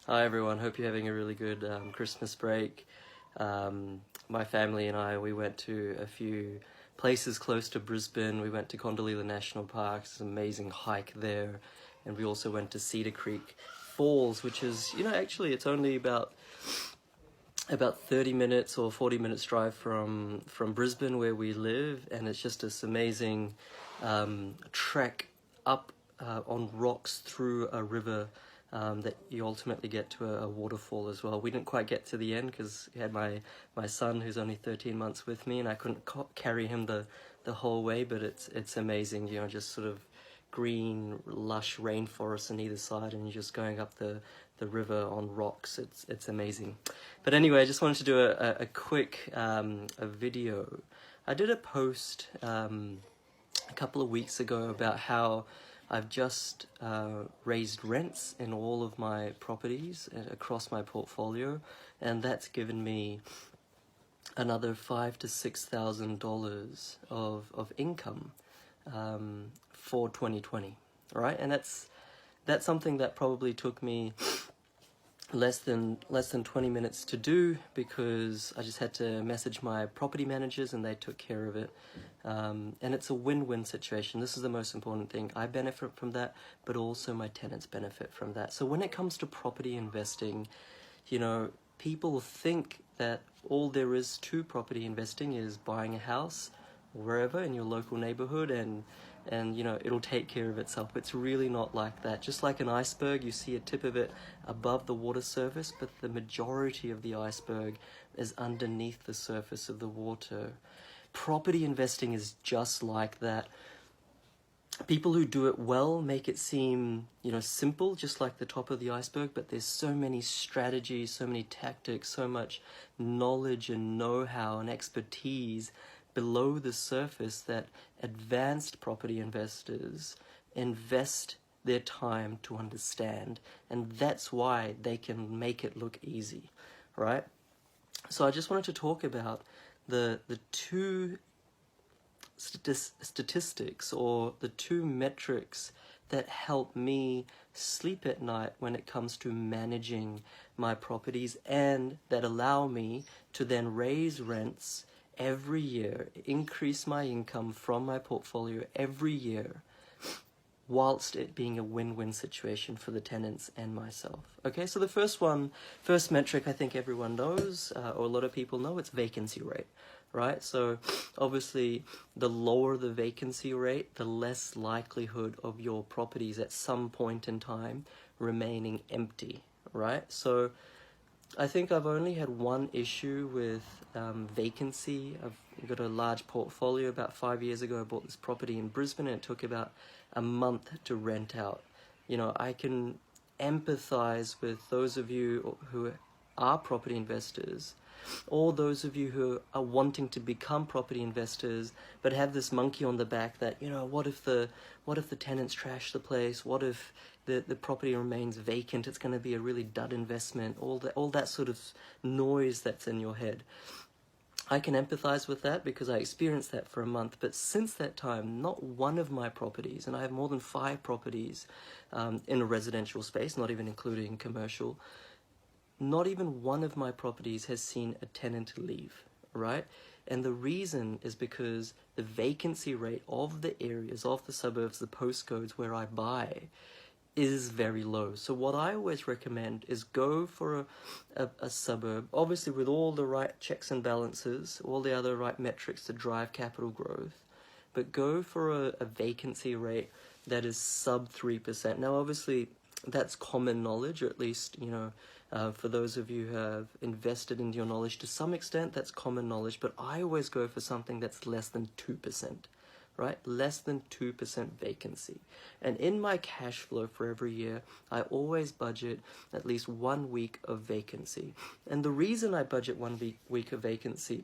Hi everyone, hope you're having a really good Christmas break. My family and I, we went to a few places close to Brisbane. We went to Condoleezza National Park, it's an amazing hike there. And we also went to Cedar Creek Falls, which is, actually it's only about 30 minutes or 40 minutes drive from Brisbane where we live. And it's just this amazing trek up on rocks through a river that you ultimately get to a waterfall as well. We didn't quite get to the end because I had my son who's only 13 months with me, and I couldn't carry him the whole way, but it's amazing, just sort of green, lush rainforest on either side, and you're just going up the river on rocks. It's amazing. But anyway, I just wanted to do a quick a video. I did a post a couple of weeks ago about how I've just raised rents in all of my properties across my portfolio, and that's given me another $5,000 to $6,000 of income for 2020, right? And that's something that probably took me less than 20 minutes to do, because I just had to message my property managers and they took care of it. And it's a win-win situation. This is the most important thing. I benefit from that, but also my tenants benefit from that. So when it comes to property investing, people think that all there is to property investing is buying a house wherever in your local neighborhood and it'll take care of itself. It's really not like that. Just like an iceberg, you see a tip of it above the water surface, but the majority of the iceberg is underneath the surface of the water. Property investing is just like that. People who do it well make it seem, simple, just like the top of the iceberg, but there's so many strategies, so many tactics, so much knowledge and know-how and expertise below the surface that advanced property investors invest their time to understand, and that's why they can make it look easy, right? So I just wanted to talk about the two statistics or the two metrics that help me sleep at night when it comes to managing my properties, and that allow me to then raise rents every year, increase my income from my portfolio every year, whilst it being a win-win situation for the tenants and myself. Okay, so the first metric I think everyone knows, or a lot of people know, it's vacancy rate, right? So obviously the lower the vacancy rate, the less likelihood of your properties at some point in time remaining empty, right? So I think I've only had one issue with vacancy. I've got a large portfolio. About 5 years ago, I bought this property in Brisbane, and it took about a month to rent out. I can empathize with those of you who are property investors, or those of you who are wanting to become property investors but have this monkey on the back that, what if the tenants trash the place? What if the property remains vacant? It's going to be a really dud investment. All that sort of noise that's in your head. I can empathize with that because I experienced that for a month, but since that time, not one of my properties, and I have more than 5 properties in a residential space, not even including commercial, not even one of my properties has seen a tenant leave, right? And the reason is because the vacancy rate of the areas, of the suburbs, the postcodes where I buy is very low. So what I always recommend is go for a suburb, obviously with all the right checks and balances, all the other right metrics to drive capital growth, but go for a vacancy rate that is sub 3%. Now obviously that's common knowledge, or at least, for those of you who have invested in your knowledge to some extent, that's common knowledge, but I always go for something that's less than 2%. Right? Less than 2% vacancy. And in my cash flow for every year, I always budget at least 1 week of vacancy. And the reason I budget 1 week of vacancy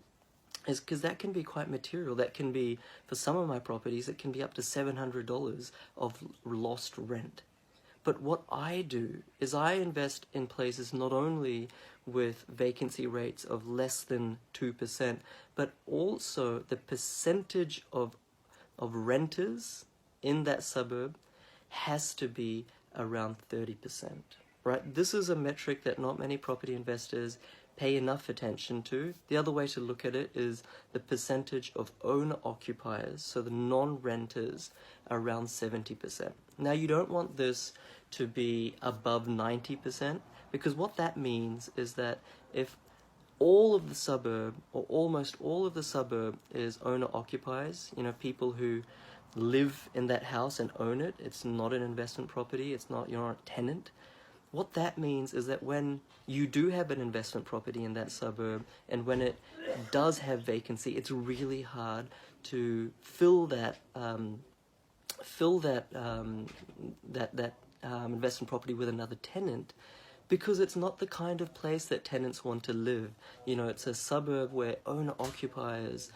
is because that can be quite material. That can be, for some of my properties, it can be up to $700 of lost rent. But what I do is I invest in places not only with vacancy rates of less than 2%, but also the percentage of renters in that suburb has to be around 30%, right? This is a metric that not many property investors pay enough attention to. The other way to look at it is the percentage of owner-occupiers, so the non-renters, around 70%. Now, you don't want this to be above 90%, because what that means is that if all of the suburb, or almost all of the suburb, is owner-occupiers, people who live in that house and own it, it's not an investment property, you're not a tenant. What that means is that when you do have an investment property in that suburb, and when it does have vacancy, it's really hard to fill that investment property with another tenant, because it's not the kind of place that tenants want to live. It's a suburb where owner-occupiers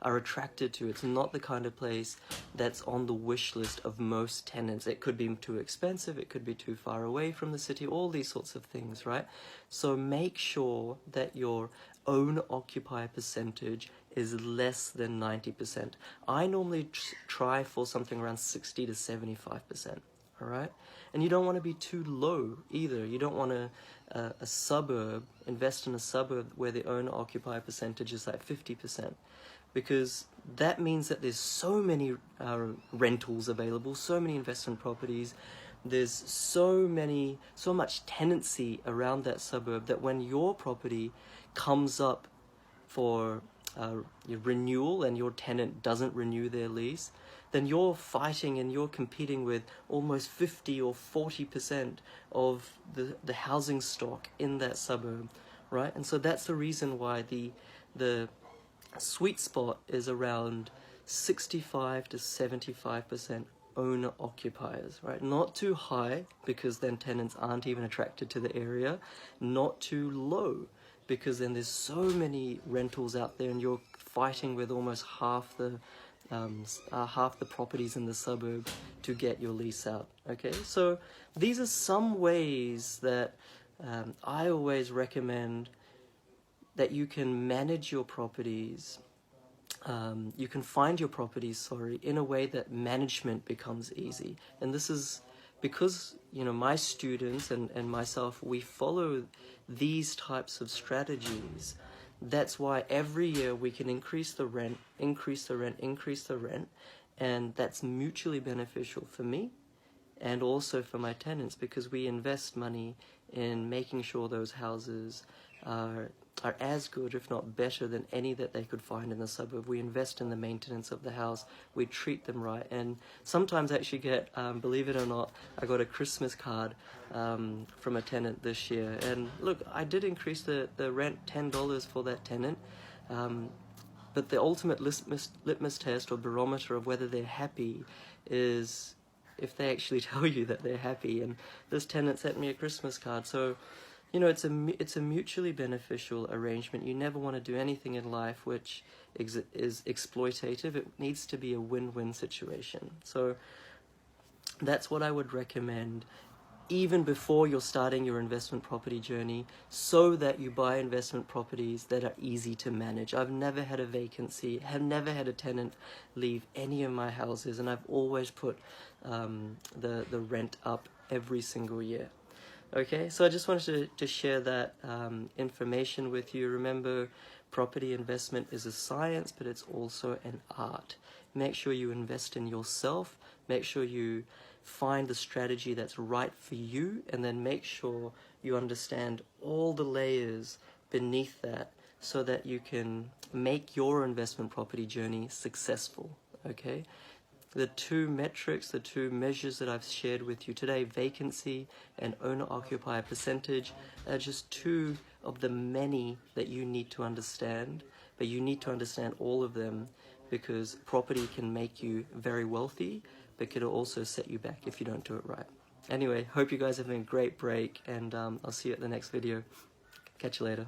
are attracted to. It's not the kind of place that's on the wish list of most tenants. It could be too expensive, it could be too far away from the city, all these sorts of things, right? So make sure that your owner-occupier percentage is less than 90%. I normally try for something around 60 to 75%, all right? And you don't want to be too low either. You don't want to invest in a suburb where the owner-occupier percentage is like 50%. Because that means that there's so many rentals available, so many investment properties, there's so much tenancy around that suburb, that when your property comes up for your renewal and your tenant doesn't renew their lease, then you're fighting and you're competing with almost 50 or 40% of the housing stock in that suburb, right? And so that's the reason why the sweet spot is around 65 to 75% owner occupiers, right? Not too high, because then tenants aren't even attracted to the area. Not too low, because then there's so many rentals out there and you're fighting with almost half the properties in the suburb to get your lease out. Okay, so these are some ways that I always recommend that you can manage your properties, you can find your properties, in a way that management becomes easy. And this is because, my students and myself, we follow these types of strategies. That's why every year we can increase the rent, and that's mutually beneficial for me and also for my tenants, because we invest money in making sure those houses are as good, if not better, than any that they could find in the suburb. We invest in the maintenance of the house, we treat them right, and sometimes I actually get, believe it or not, I got a Christmas card from a tenant this year, and look, I did increase the rent $10 for that tenant, but the ultimate litmus test or barometer of whether they're happy is if they actually tell you that they're happy. And this tenant sent me a Christmas card, so it's a mutually beneficial arrangement. You never want to do anything in life which is exploitative. It needs to be a win-win situation. So that's what I would recommend, even before you're starting your investment property journey, so that you buy investment properties that are easy to manage. I've never had a vacancy, have never had a tenant leave any of my houses, and I've always put the rent up every single year. Okay, so I just wanted to share that information with you. Remember, property investment is a science, but it's also an art. Make sure you invest in yourself. Make sure you find the strategy that's right for you, and then make sure you understand all the layers beneath that so that you can make your investment property journey successful. Okay? The two metrics, the two measures that I've shared with you today, vacancy and owner-occupier percentage, are just two of the many that you need to understand. But you need to understand all of them, because property can make you very wealthy, but could also set you back if you don't do it right. Anyway, hope you guys are having a great break, and I'll see you at the next video. Catch you later.